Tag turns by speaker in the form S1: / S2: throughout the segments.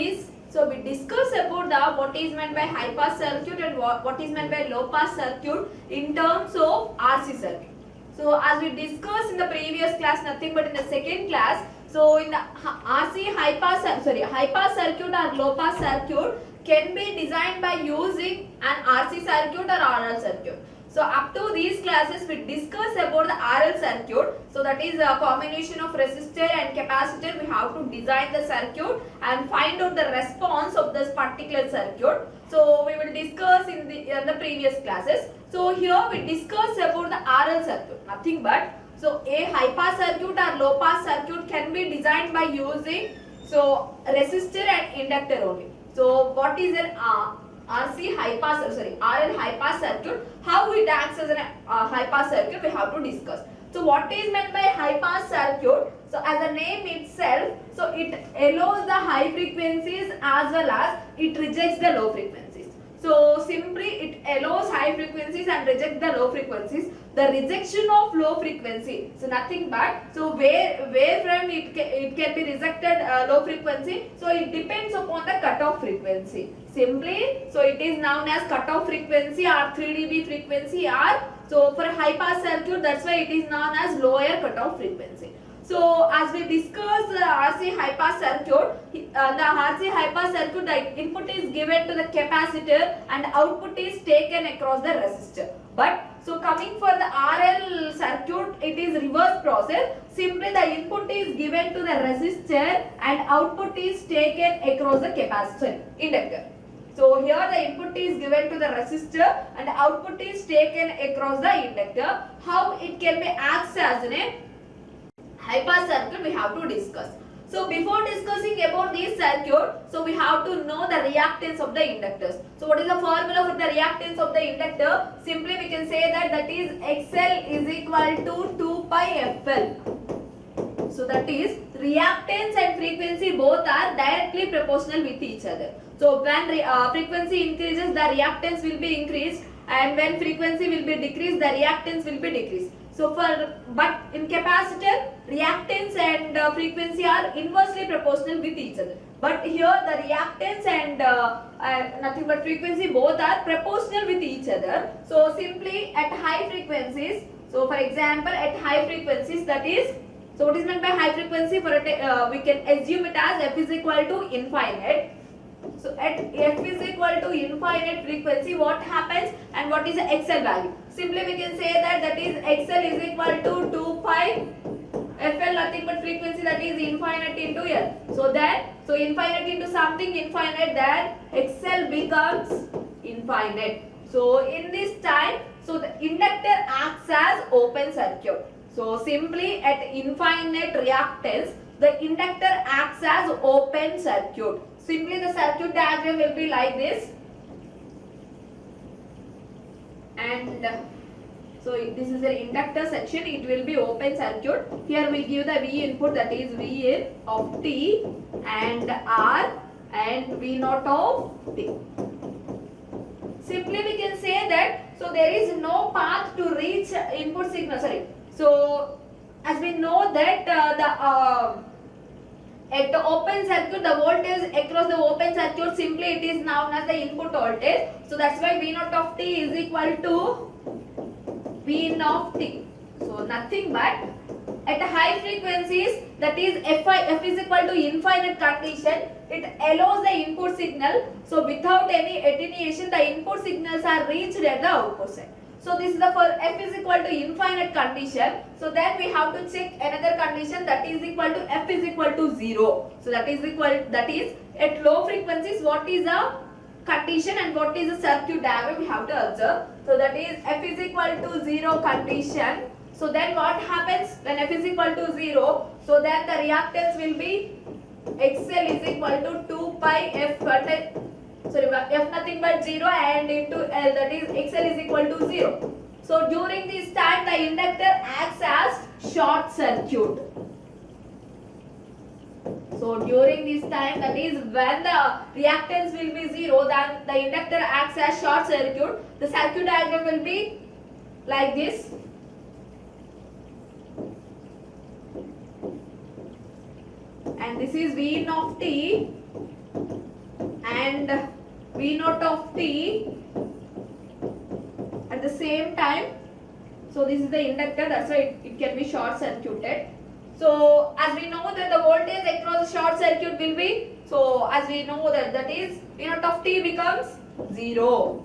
S1: is, so we discuss about the what is meant by high pass circuit and what is meant by low pass circuit in terms of RC circuit. So as we discussed in the previous class, nothing but in the second class, so in the high pass circuit or low pass circuit can be designed by using an RC circuit or RL circuit. So up to these classes we discuss about the RL circuit. So that is a combination of resistor and capacitor. We have to design the circuit and find out the response of this particular circuit. So we will discuss in the previous classes. So here we discuss about the RL circuit. Nothing but, so a high pass circuit or low pass circuit can be designed by using resistor and inductor only. So what is an RL high pass circuit? How it acts as a high pass circuit, we have to discuss. So what is meant by high pass circuit? So as the name itself, so it allows the high frequencies as well as it rejects the low frequencies. So simply it allows high frequencies and rejects the low frequencies. The rejection of low frequency, so nothing but, so where from it can be rejected low frequency, so it depends upon the cutoff frequency. Simply, so it is known as cutoff frequency or 3 dB frequency, or so for high pass circuit, that's why it is known as lower cutoff frequency. So as we discussed the RC high pass circuit, the RC high pass circuit, the input is given to the capacitor and output is taken across the resistor. But so coming for the RL circuit, it is reverse process. Simply the input is given to the resistor and output is taken across the capacitor, inductor. So here the input is given to the resistor and output is taken across the inductor. How it can be acts as a high pass circuit, we have to discuss. So before discussing about this circuit, so we have to know the reactance of the inductors. So what is the formula for the reactance of the inductor? Simply we can say that is XL is equal to 2 pi FL. So that is reactance and frequency both are directly proportional with each other. So when frequency increases, the reactance will be increased, and when frequency will be decreased, the reactance will be decreased. So but in capacitor, reactance and frequency are inversely proportional with each other. But here the reactance and nothing but frequency both are proportional with each other. So simply at high frequencies, so for example at high frequencies, that is, so what is meant by high frequency? For we can assume it as F is equal to infinite. So at F is equal to infinite frequency, what happens and what is the XL value? Simply we can say that is XL is equal to 2 pi FL, nothing but frequency, that is infinite into L. So infinite into something infinite, then XL becomes infinite. So in this time, so the inductor acts as open circuit. So simply at infinite reactance, the inductor acts as open circuit. Simply the circuit diagram will be like this, and so this is the inductor section, it will be open circuit. Here we give the V input, that is V in of T and R and V naught of T. Simply we can say that, so there is no path to reach input signal, So as we know that at the open circuit, the voltage across the open circuit, simply it is known as the input voltage. So that's why V naught of T is equal to V in of T. So nothing but at high frequencies, that is F is equal to infinite condition, it allows the input signal. So without any attenuation, the input signals are reached at the output side. So this is the for F is equal to infinite condition. So then we have to check another condition, that is equal to F is equal to 0. So that is at low frequencies, what is the condition and what is the circuit diagram we have to observe. So that is F is equal to 0 condition. So then what happens when F is equal to 0? So then the reactance will be XL is equal to 2 pi F, F nothing but 0 and into L, that is XL is equal to 0. So during this time the inductor acts as short circuit. So during this time, that is when the reactance will be 0, then the inductor acts as short circuit. The circuit diagram will be like this. And this is V in of T and V naught of t at the same time. So this is the inductor, that's why it can be short circuited. So as we know that the voltage across the short circuit will be, so as we know that is V naught of t becomes 0.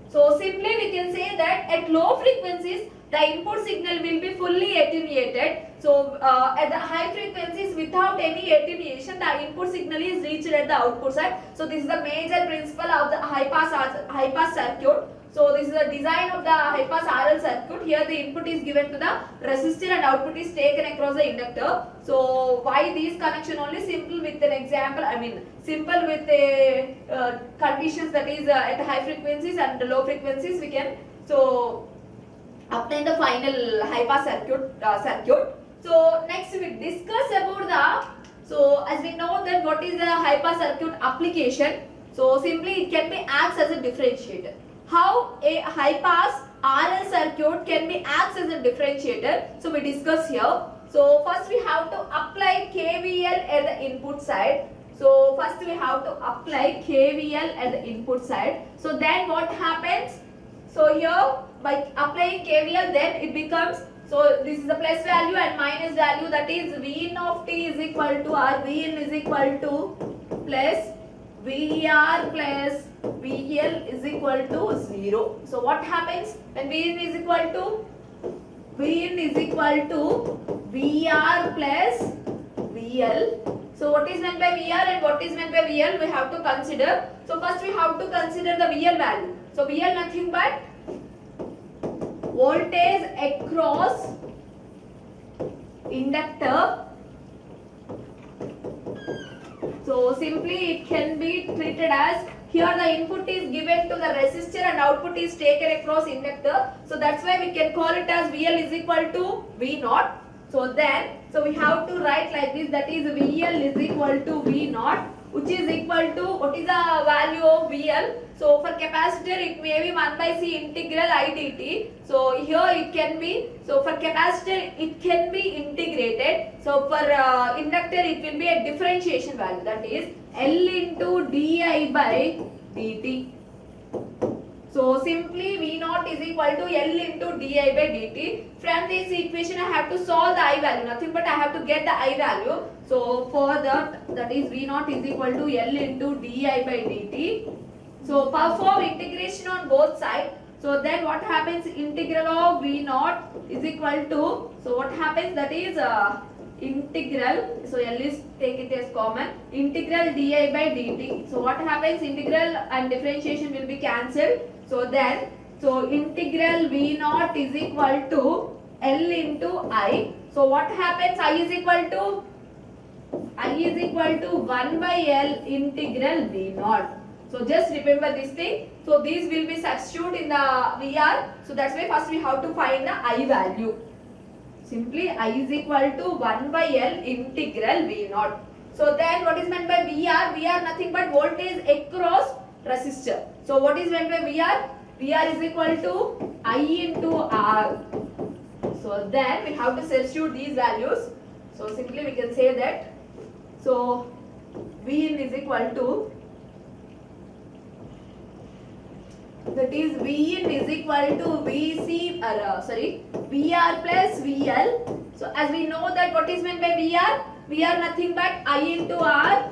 S1: So simply we can say that at low frequencies the input signal will be fully attenuated. So at the high frequencies without any attenuation the input signal is reached at the output side. So this is the major principle of the high pass circuit. So this is the design of the high pass RL circuit. Here the input is given to the resistor and output is taken across the inductor. So why these connection? Only simple with an example, simple with a conditions, that is at high frequencies and low frequencies we can so obtain the final high pass circuit. So next we discuss about the, so as we know that what is the high pass circuit application. So simply it can be acts as a differentiator. How a high pass RL circuit can be acts as a differentiator, so we discuss here. So first we have to apply KVL at the input side. So first we have to apply KVL at the input side. So then what happens? So here by applying KVL then it becomes, so this is the plus value and minus value, that is Vin of t is equal to, or Vin is equal to plus VR plus VL is equal to 0. So what happens when Vin is equal to, Vin is equal to VR plus VL. So what is meant by VR and what is meant by VL we have to consider. So first we have to consider the VL value. So VL nothing but voltage across inductor. So simply it can be treated as, here the input is given to the resistor and output is taken across inductor. So that's why we can call it as VL is equal to V naught. So then, so we have to write like this, that is VL is equal to V naught, which is equal to, what is the value of VL? So for capacitor it may be 1 by C integral I dt. So here it can be, so for capacitor it can be integrated. So for inductor it will be a differentiation value, that is L into di by dt. So simply V naught is equal to L into di by dt. From this equation I have to solve the I value, nothing but I have to get the I value. So for that is V naught is equal to L into di by dt. So perform integration on both sides. So then what happens, integral of V naught is equal to, so what happens, that is integral, so L is take it as common, integral di by dt. So what happens, integral and differentiation will be cancelled. So then, so integral V naught is equal to L into I. So what happens, I is equal to 1 by L integral V naught. So just remember this thing. So these will be substituted in the VR. So that's why first we have to find the I value. Simply I is equal to 1 by L integral V naught. So then what is meant by VR? VR nothing but voltage across resistor. So what is meant by VR? VR is equal to I into R. So then we have to substitute these values. So simply we can say that, so Vin is equal to, that is Vin is equal to VR plus VL. So as we know that what is meant by VR? VR nothing but I into R,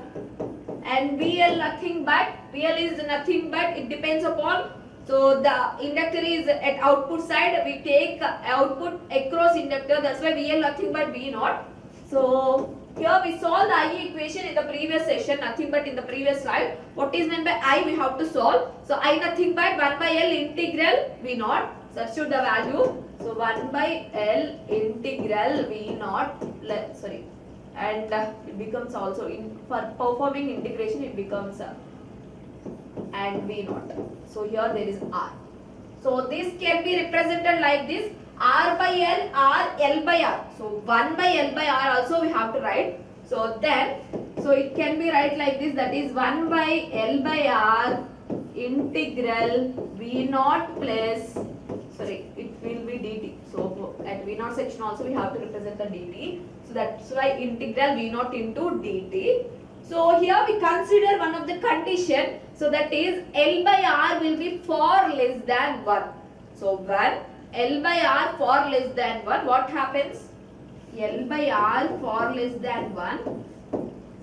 S1: and VL nothing but, VL is nothing but, it depends upon, so the inductor is at output side, we take output across inductor, that's why VL nothing but V naught. So here we solved the I equation in the previous session, nothing but in the previous slide. What is meant by I we have to solve. So I nothing but 1 by L integral V naught. Substitute the value. So 1 by L integral V naught, and it becomes also, for performing integration it becomes and V naught. So here there is R. So this can be represented like this, R by L, R, L by R. So 1 by L by R also we have to write. So then, so it can be write like this, that is 1 by L by R integral V naught plus, it will be dt. So at V naught section also we have to represent the dt. So that's why integral V naught into dt. So here we consider one of the condition. So that is L by R will be far less than 1. So when L by R far less than 1, what happens? L by R far less than 1.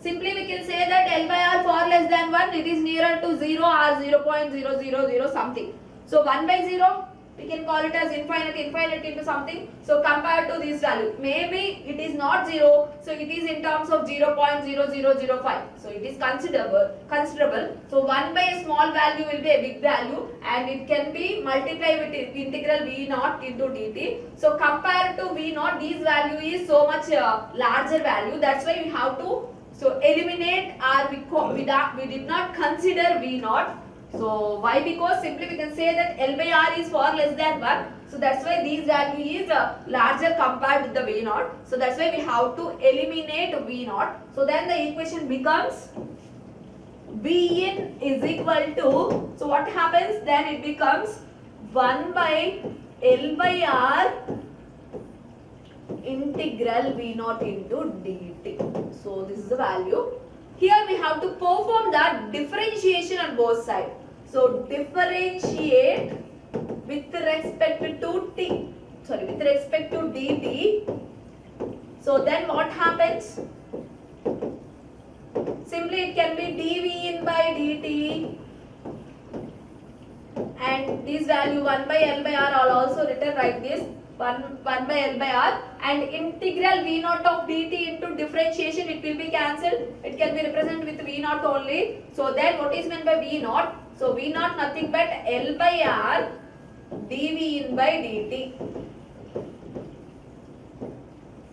S1: Simply we can say that L by R far less than 1, it is nearer to 0 or 0.000 something. So 1 by 0, we can call it as infinite into something. So compared to this value, maybe it is not 0, so it is in terms of 0.0005. So it is considerable. So 1 by a small value will be a big value, and it can be multiplied with integral V naught into dt. So compared to V naught, this value is so much larger value. That's why we have to eliminate or we did not consider V naught. So why? Because simply we can say that L by R is far less than 1. So that's why this value is larger compared with the V naught. So that's why we have to eliminate V naught. So then the equation becomes V in is equal to, so what happens then? It becomes 1 by L by R integral V naught into dt. So this is the value. Here we have to perform the differentiation on both sides. So differentiate with respect to with respect to dt. So then what happens? Simply it can be dv in by dt, and this value 1 by L by R are also written like this. 1 by L by R, and integral V naught of dt into differentiation, it will be cancelled. It can be represented with V naught only. So then what is meant by V naught? So V naught nothing but L by R dv in by dt.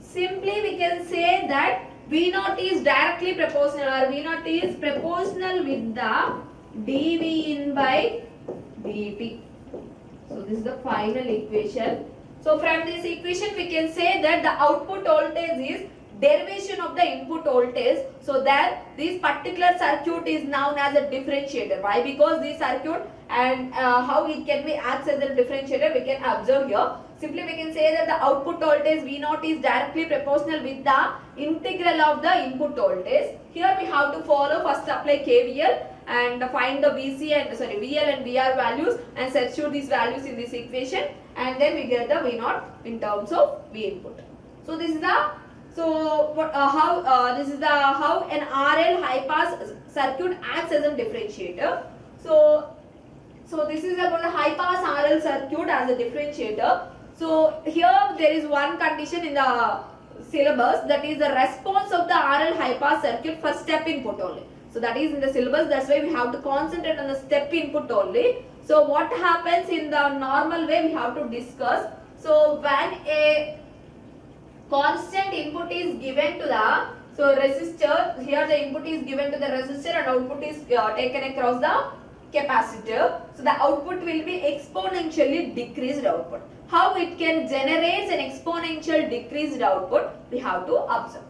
S1: Simply we can say that V naught is directly proportional, or V naught is proportional with the dv in by dt. So this is the final equation. So from this equation we can say that the output voltage is derivation of the input voltage. So that this particular circuit is known as a differentiator. Why? Because this circuit and how it can be acts as a differentiator we can observe here. Simply we can say that the output voltage V naught is directly proportional with the integral of the input voltage. Here we have to follow, first apply KVL and find the VL and VR values and substitute these values in this equation, and then we get the V naught in terms of V input. So this is the how an RL high pass circuit acts as a differentiator. So this is about the high pass RL circuit as a differentiator. So here there is one condition in the syllabus, that is the response of the RL high pass circuit for step input only. So that is in the syllabus, that's why we have to concentrate on the step input only. So what happens in the normal way we have to discuss. So when a constant input is given to the resistor, here the input is given to the resistor and output is taken across the capacitor. So the output will be exponentially decreased output. How it can generate an exponential decreased output, we have to observe.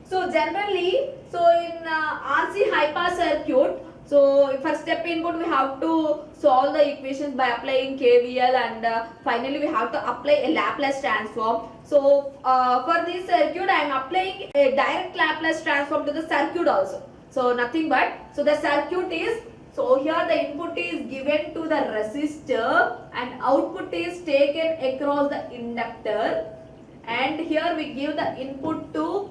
S1: So generally, in RC high pass circuit, so for step input we have to solve the equations by applying KVL, and finally we have to apply a Laplace transform. So for this circuit I am applying a direct Laplace transform to the circuit also. So nothing but, so the circuit is, so here the input is given to the resistor and output is taken across the inductor, and here we give the input to,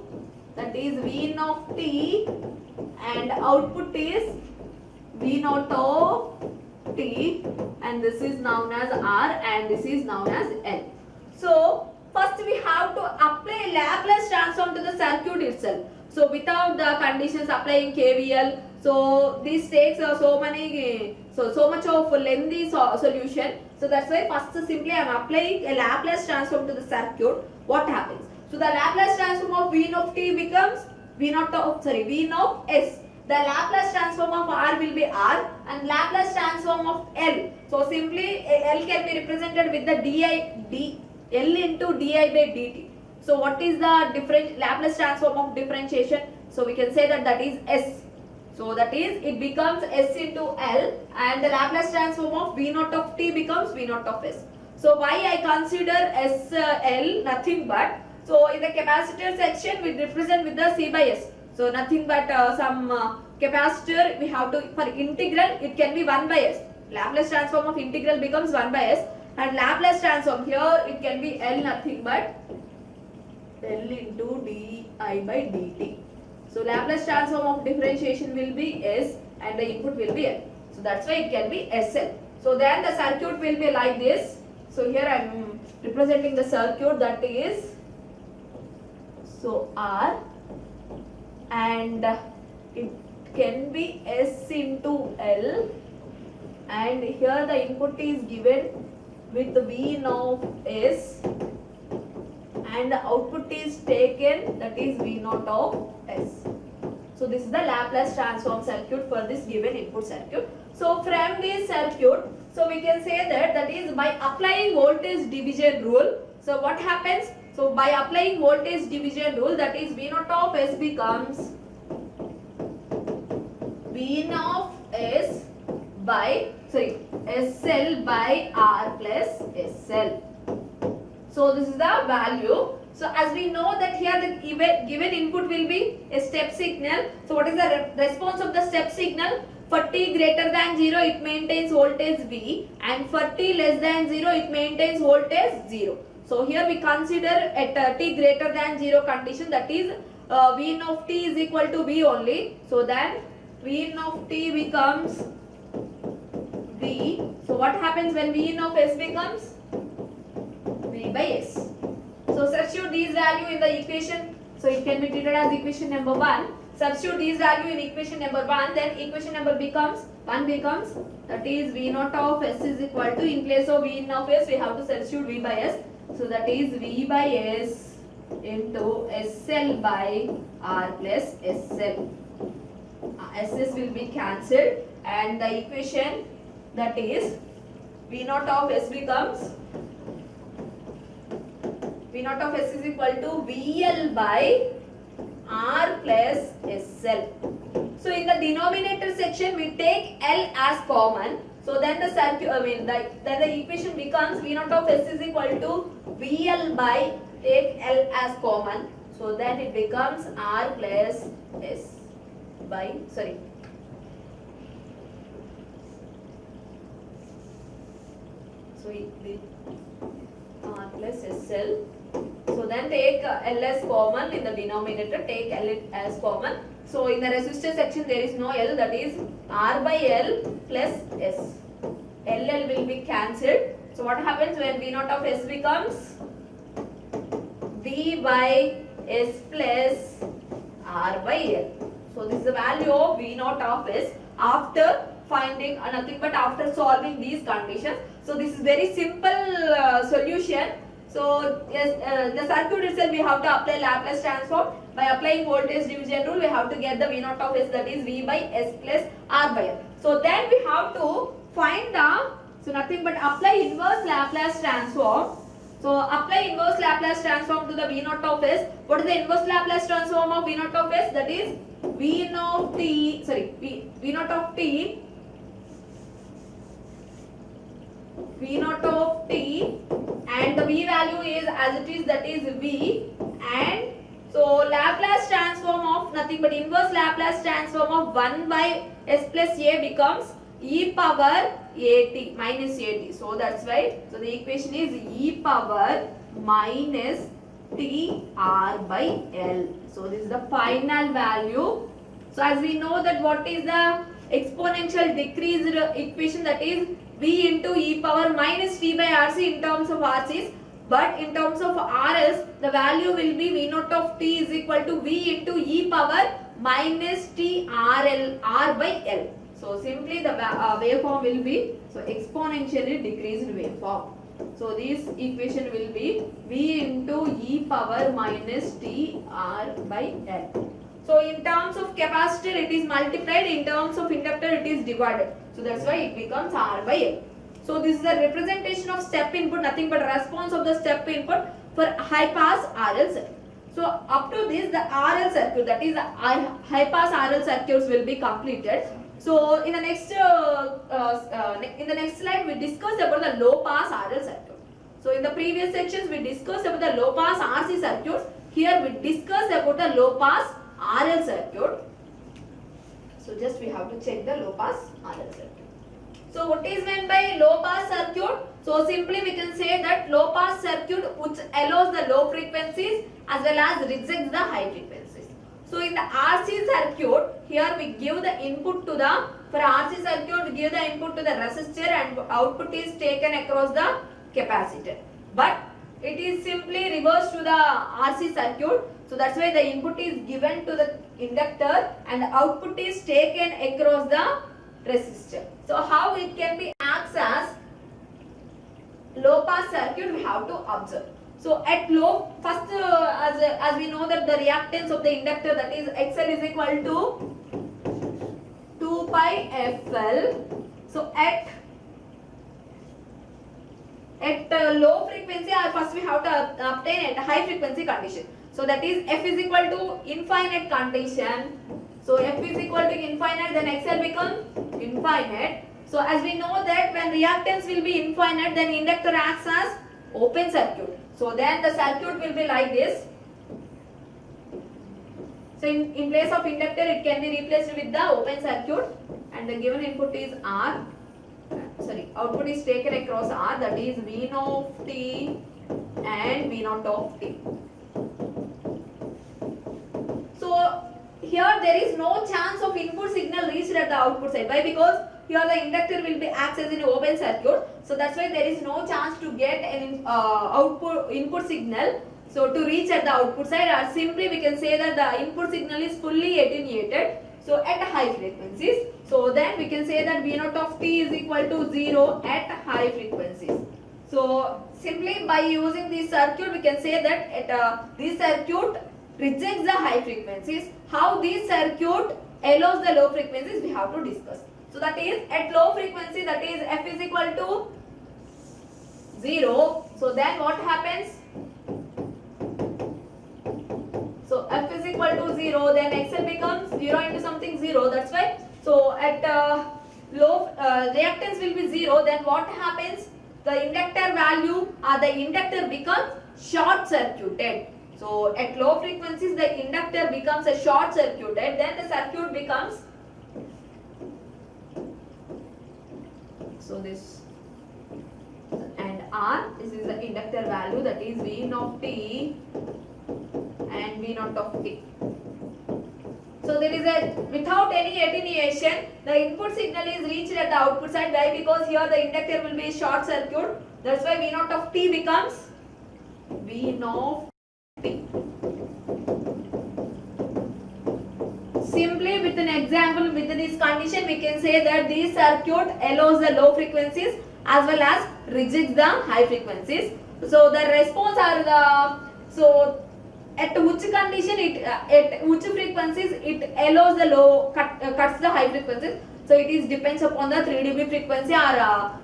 S1: that is V naught t, and output is V naught of t, and this is known as R and this is known as L. So first we have to apply Laplace transform to the circuit itself. So without the conditions applying KVL, so this takes so much of lengthy solution. So that's why first simply I am applying a Laplace transform to the circuit. What happens? So the Laplace transform of V naught t becomes V naught S. The Laplace transform of R will be R, and Laplace transform of L. So simply L can be represented with the L into di by dt. So what is the Laplace transform of differentiation? So we can say that is S. So that is, it becomes S into L, and the Laplace transform of V naught of t becomes V naught of S. So why I consider S L? Nothing but, So in the capacitor section we represent with the C by S. So nothing but some capacitor we have to, for integral it can be 1 by S. Laplace transform of integral becomes 1 by S, and Laplace transform here it can be L, nothing but L into di by dt. So Laplace transform of differentiation will be S and the input will be L. So that's why it can be SL. So then the circuit will be like this. So here I am representing the circuit, that is, so R, and it can be S into L, and here the input is given with the V naught of S and the output is taken, that is V naught of S. So this is the Laplace transform circuit for this given input circuit. So from this circuit, so we can say that is by applying voltage division rule. So what happens? So by applying voltage division rule, that is V naught of S becomes V naught of S by, SL by R plus SL. So this is the value. So as we know that here the given input will be a step signal. So what is the response of the step signal? For t greater than 0 it maintains voltage V, and for t less than 0 it maintains voltage 0. So here we consider at t greater than 0 condition, that is V in of t is equal to V only. So then V in of t becomes V. So what happens when V in of S becomes V by S? So substitute these value in the equation. So it can be treated as equation number 1. Substitute these value in equation number 1. Then equation number becomes 1 becomes, that is V naught of S is equal to, in place of V in of S we have to substitute V by S. So that is V by S into SL by R plus SL. SS will be cancelled, and the equation, that is V naught of S becomes, V naught of S is equal to VL by R plus SL. So in the denominator section we take L as common. So then the circuit, then the equation becomes V naught of S is equal to VL by, take L as common. So then it becomes R plus S by, so it R plus SL. So then take L as common in the denominator, take L as common. So in the resistor section there is no L, that is R by L plus S. LL will be cancelled. So what happens when V naught of S becomes V by S plus R by L. So this is the value of V naught of S after finding nothing but after solving these conditions. So this is very simple solution. So yes, the circuit itself we have to apply Laplace transform. By applying voltage division rule we have to get the V naught of S, that is V by S plus R by L. So then we have to find the, so nothing but apply inverse Laplace transform. So apply inverse Laplace transform to the V naught of S. What is the inverse Laplace transform of V naught of S? That is V naught t, V naught of t, V naught of t, and the V value is as it is, that is V, and so Laplace transform of nothing but inverse Laplace transform of 1 by S plus A becomes e power at minus at. So that's why, so the equation is e power minus t R by L. So this is the final value. So as we know that what is the exponential decreased equation, that is V into e power minus t by RC in terms of RCs, but in terms of RLs the value will be V naught of t is equal to V into e power minus t RL R by L. So simply the waveform will be, so exponentially decreased waveform. So this equation will be V into e power minus t R by L. So in terms of capacitor it is multiplied, in terms of inductor it is divided. So that's why it becomes R by L. So this is a representation of step input, nothing but response of the step input for high pass RL circuit. So up to this the RL circuit, that is the high pass RL circuits will be completed. So in the next slide we discuss about the low pass RL circuit. So in the previous sections we discussed about the low pass RC circuits. Here we discussed about the low pass RL circuit. So just we have to check the low pass RL circuit. So what is meant by low pass circuit? So simply we can say that low pass circuit which allows the low frequencies as well as rejects the high frequencies. So in the RC circuit, here we give the input to the, for RC circuit we give the input to the resistor and output is taken across the capacitor. But it is simply reversed to the RC circuit. So that's why the input is given to the inductor and the output is taken across the resistor. So how it can be acts as low pass circuit we have to observe. So at low, first as we know that the reactance of the inductor, that is XL is equal to 2 pi FL. So at low frequency, first we have to obtain at high frequency condition. So that is F is equal to infinite condition. So F is equal to infinite, then XL becomes infinite. So as we know that when reactance will be infinite, then inductor acts as open circuit. So then the circuit will be like this. So in place of inductor, it can be replaced with the open circuit, and the given input is R. Sorry, output is taken across R, that is V naught of t and V naught of t. So here there is no chance of input signal reached at the output side. Why? Because here the inductor will be acts as an open circuit. So that's why there is no chance to get an input signal. So to reach at the output side, or simply we can say that the input signal is fully attenuated. So at high frequencies. So then we can say that V naught of t is equal to 0 at high frequencies. So simply by using this circuit, we can say that at this circuit rejects the high frequencies. How this circuit allows the low frequencies we have to discuss. So that is at low frequency, that is F is equal to 0. So then what happens? So F is equal to 0, then XL becomes 0 into something 0. That's why. So at low reactance will be 0. Then what happens? The inductor value or the inductor becomes short circuited. So at low frequencies the inductor becomes a short circuited. Then the circuit becomes, so this and R, this is the inductor value, that is V naught t and V naught of t. So there is a, without any attenuation, the input signal is reached at the output side. Why? Because here the inductor will be short circuit. That's why V naught of t becomes V naught t. Simply with an example, with this condition, we can say that this circuit allows the low frequencies as well as rejects the high frequencies. So the response are the, so at which condition it, at which frequencies it allows the low, cuts the high frequencies. So it is depends upon the 3 dB frequency or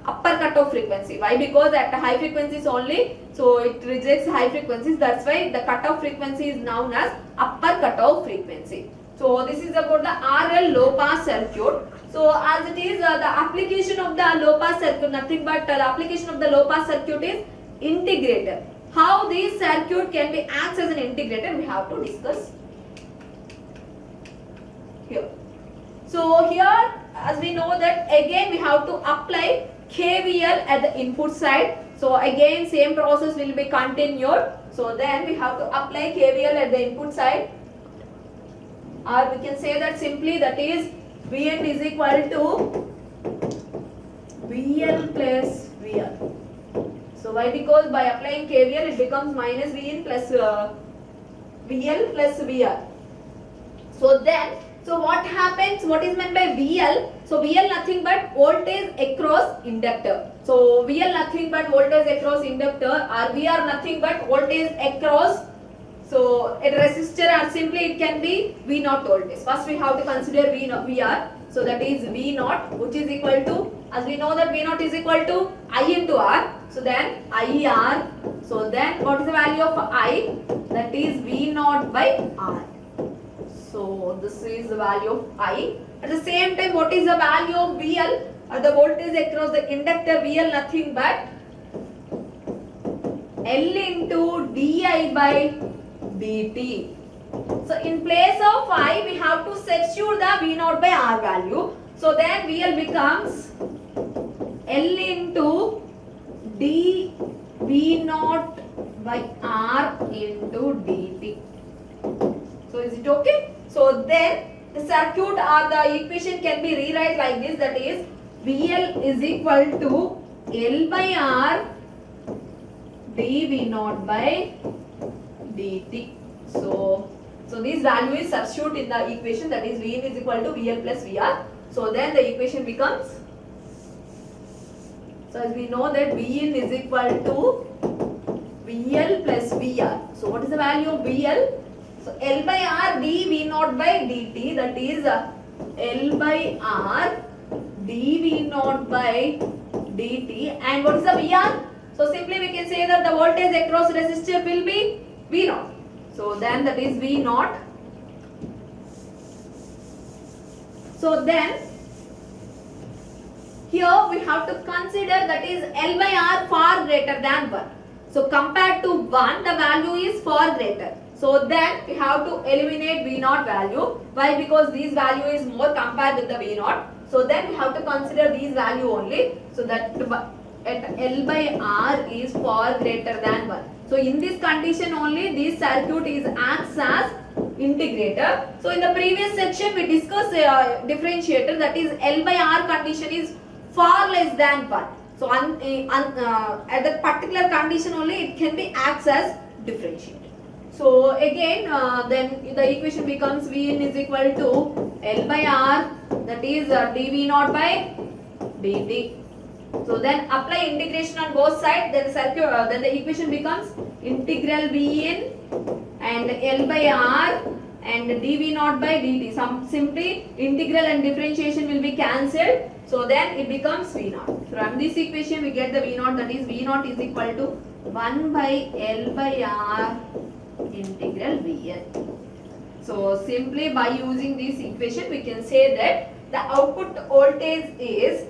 S1: upper cutoff frequency. Why? Because at high frequencies only, so it rejects high frequencies. That's why the cutoff frequency is known as upper cutoff frequency. So this is about the RL low pass circuit. So as it is the application of the low pass circuit, nothing but the application of the low pass circuit is integrator. How this circuit can be acts as an integrator, we have to discuss here. So here, as we know that again we have to apply KVL at the input side. So again same process will be continued. So then we have to apply KVL at the input side. Or we can say that simply, that is Vn is equal to VL plus VR. So why? Because by applying KVL it becomes minus Vn plus VL plus VR. So then, so what happens? What is meant by VL? So VL nothing but voltage across inductor. So VL nothing but voltage across inductor, or VR nothing but voltage across, so a resistor, or simply it can be V naught voltage. First we have to consider VR. So that is V naught, which is equal to, as we know that V naught is equal to I into R. So then IR. So then what is the value of I? That is V naught by R. So this is the value of I. At the same time, what is the value of VL? Or the voltage across the inductor VL nothing but L into di by dt. So in place of I, we have to substitute the V naught by R value. So then VL becomes L into d V naught by R into dt. So is it okay? So then the circuit or the equation can be rewrite like this, that is VL is equal to L by R dV naught by dt. So this value is substitute in the equation, that is Vn is equal to VL plus VR. So then the equation becomes, so as we know that Vn is equal to VL plus VR. So what is the value of VL? So L by R dV naught by dt, that is L by R dV naught by dt. And what is the VR? So simply we can say that the voltage across resistor will be V naught. So then that is V naught. So then here we have to consider that is L by R far greater than 1. So compared to 1, the value is far greater. So then we have to eliminate V naught value. Why? Because this value is more compared with the V naught. So then we have to consider these value only. So that at L by R is far greater than 1. So in this condition only this circuit is acts as integrator. So in the previous section we discussed differentiator, that is L by R condition is far less than 1. So at that particular condition only it can be acts as differentiator. So again then the equation becomes Vn is equal to L by R, that is dV naught by dt. So then apply integration on both sides, then the circuit, then the equation becomes integral Vn and L by R and dV naught by dt. Simply integral and differentiation will be cancelled. So then it becomes V naught. From this equation we get the V naught, that is V naught is equal to 1 by L by R integral Vn. So simply by using this equation we can say that the output voltage is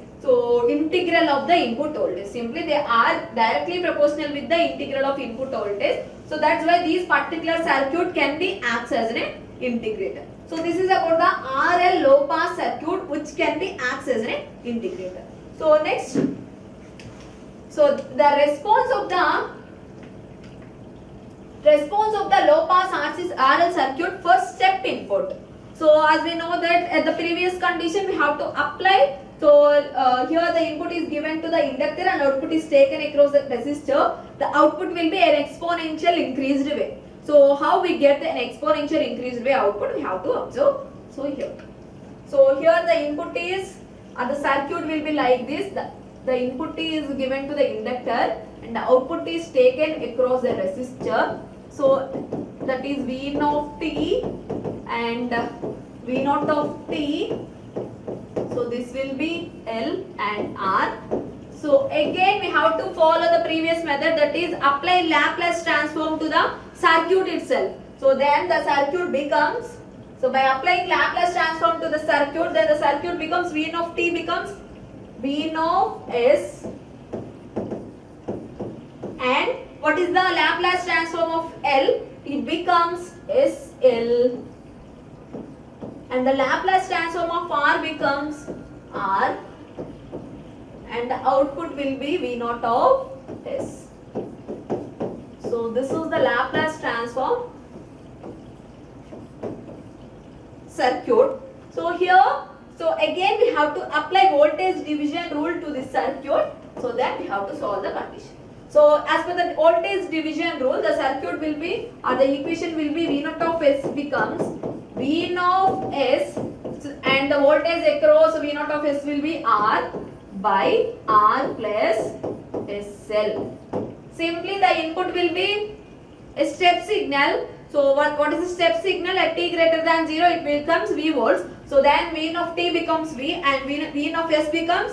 S1: integral of the input voltage. Simply they are directly proportional with the integral of input voltage. So that's why these particular circuit can be acts as an integrator. So this is about the RL low pass circuit which can be acts as an integrator. So next, so the response of the low pass RL circuit first step input. So as we know that at the previous condition we have to apply. So here the input is given to the inductor and output is taken across the resistor. The output will be an exponential increased way. So how we get an exponential increased way output, we have to observe. So here the input is, the circuit will be like this. The input is given to the inductor and the output is taken across the resistor. So that is V naught T and V naught of T. So this will be L and R. So again we have to follow the previous method, that is apply Laplace transform to the circuit itself. So then the circuit becomes, so by applying Laplace transform to the circuit, then the circuit becomes V naught of T becomes V naught S. And what is the Laplace transform of L? It becomes SL. And the Laplace transform of R becomes R. And the output will be V naught of S. So this is the Laplace transform circuit. So here, so again we have to apply voltage division rule to this circuit. So that we have to solve the condition. So as per the voltage division rule, the circuit will be, or the equation will be V naught of S becomes V naught S, and the voltage across V naught of S will be R by R plus SL. Simply the input will be a step signal. So what is the step signal? At t greater than 0 it becomes V volts. So then V naught of T becomes V and V naught of S becomes,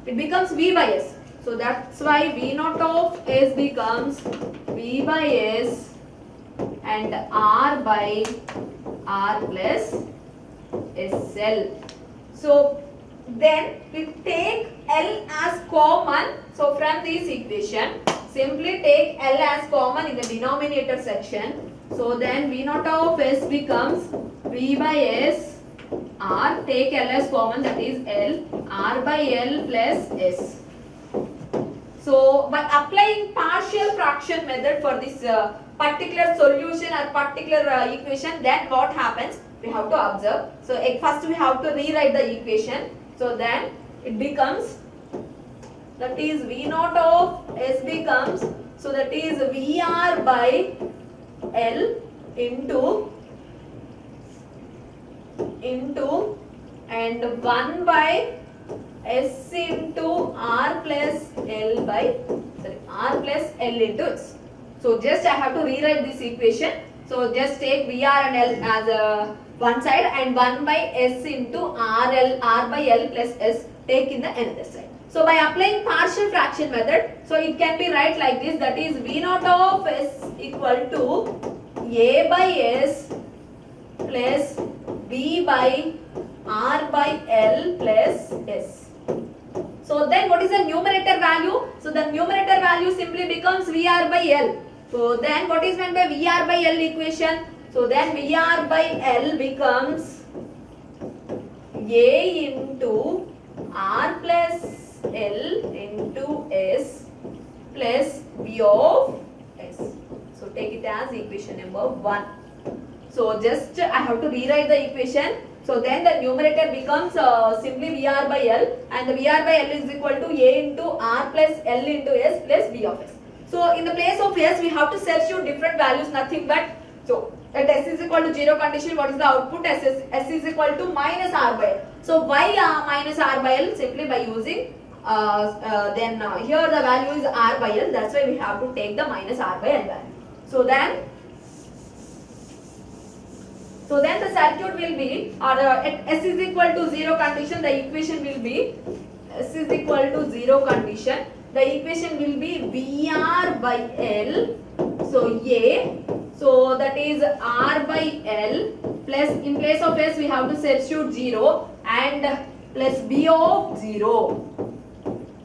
S1: it becomes V by S. So that's why V naught of S becomes V by S and R by R plus SL. So then we take L as common. So from this equation simply take L as common in the denominator section. So then V naught of S becomes V by S R, take L as common, that is L, R by L plus S. So by applying partial fraction method for this particular solution or particular equation, then what happens? We have to observe. So first we have to rewrite the equation. So then it becomes, that is V naught of S becomes, so that is VR by L into and 1 by S into R plus L by, R plus L into S. So just I have to rewrite this equation. So just take VR and L as one side and 1 by S into R by L plus S take in the another side. So by applying partial fraction method, so it can be write like this, that is V naught of S equal to A by S plus B by R by L plus S. So then what is the numerator value? So the numerator value simply becomes VR by L. So then what is meant by VR by L equation? So then VR by L becomes A into R plus L into S plus B of S. So take it as equation number 1. So just I have to rewrite the equation. So then the numerator becomes simply VR by L, and the VR by L is equal to A into R plus L into S plus B of S. So in the place of S we have to substitute different values, nothing but, so at S is equal to 0 condition, what is the output? S is equal to minus R by L. So why minus R by L? Simply by using here the value is R by L, that's why we have to take the minus R by L value. So then the circuit will be, or at S is equal to 0 condition, the equation will be, S is equal to 0 condition, the equation will be VR by L, so A, so that is R by L plus, in place of S we have to substitute 0 and plus B of 0.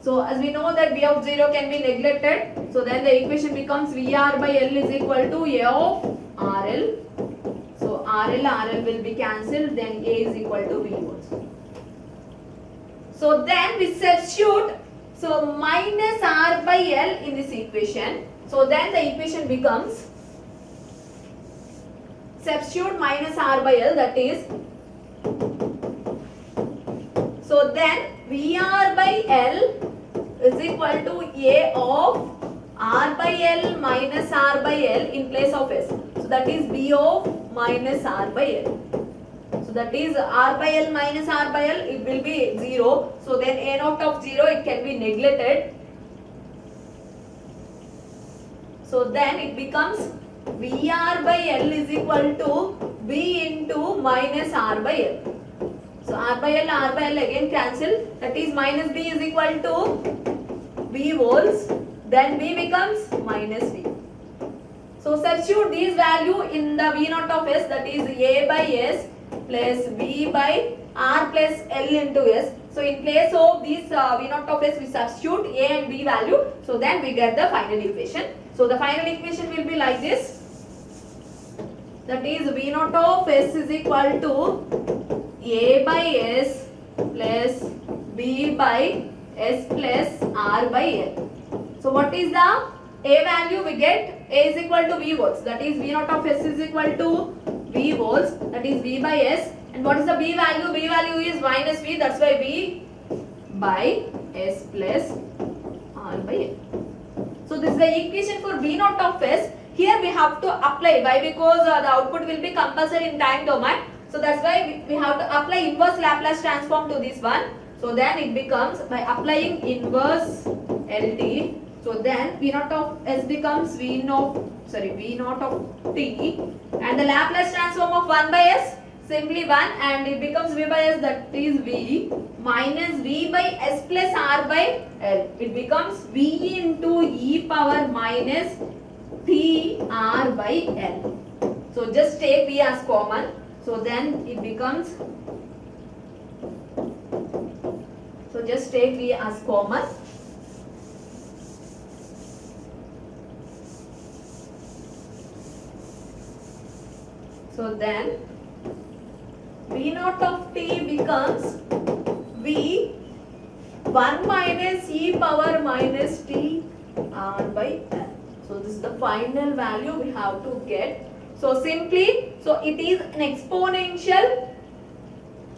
S1: So as we know that B of 0 can be neglected, so then the equation becomes VR by L is equal to A of RL. So RL will be cancelled, then A is equal to B volts. So then we substitute, so minus R by L in this equation. So then the equation becomes, substitute minus R by L, that is, so then VR by L is equal to A of R by L minus R by L in place of S. So that is B of minus R by L. So that is R by L minus R by L, it will be 0. So then A naught of 0, it can be neglected. So then it becomes VR by L is equal to B into minus R by L. So R by L again cancel, that is minus B is equal to B volts, then B becomes minus V. So substitute these value in the V naught of S, that is A by S plus B by R plus L into S. So in place of these V naught of S we substitute A and B value, so then we get the final equation. So the final equation will be like this, that is V naught of S is equal to A by S plus B by S plus R by L. So what is the A value? We get A is equal to V volts, that is V naught of S is equal to V volts, that is V by S. And what is the B value? B value is minus V, that's why V by S plus R by L. So this is the equation for V naught of S. Here we have to apply, why? Because the output will be compulsory in time domain. So that's why we have to apply inverse Laplace transform to this one. So then it becomes, by applying inverse LT, so then V naught of S becomes V naught of T, and the Laplace transform of 1 by S, simply 1, and it becomes V by S, that is V minus V by S plus R by L. It becomes V into e power minus T R by L. So just take V as common. So then it becomes, so just take V as common. So then V naught of t becomes V 1 minus e power minus t r by l. So this is the final value we have to get. So simply, so it is an exponential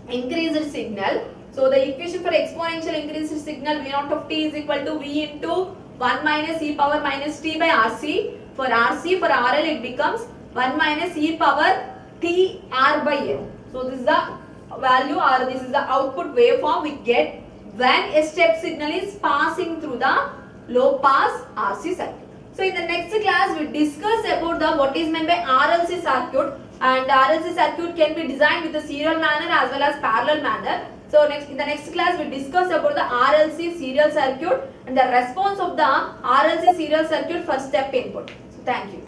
S1: increased signal. So the equation for exponential increased signal V naught of t is equal to V into 1 minus e power minus t by RC. For RC, for RL it becomes 1 minus e power t r by l. So this is the value, or this is the output waveform we get when a step signal is passing through the low pass RC circuit. So in the next class we discuss about the what is meant by RLC circuit, and RLC circuit can be designed with a serial manner as well as parallel manner. So in the next class we discuss about the RLC serial circuit and the response of the RLC serial circuit for step input. So thank you.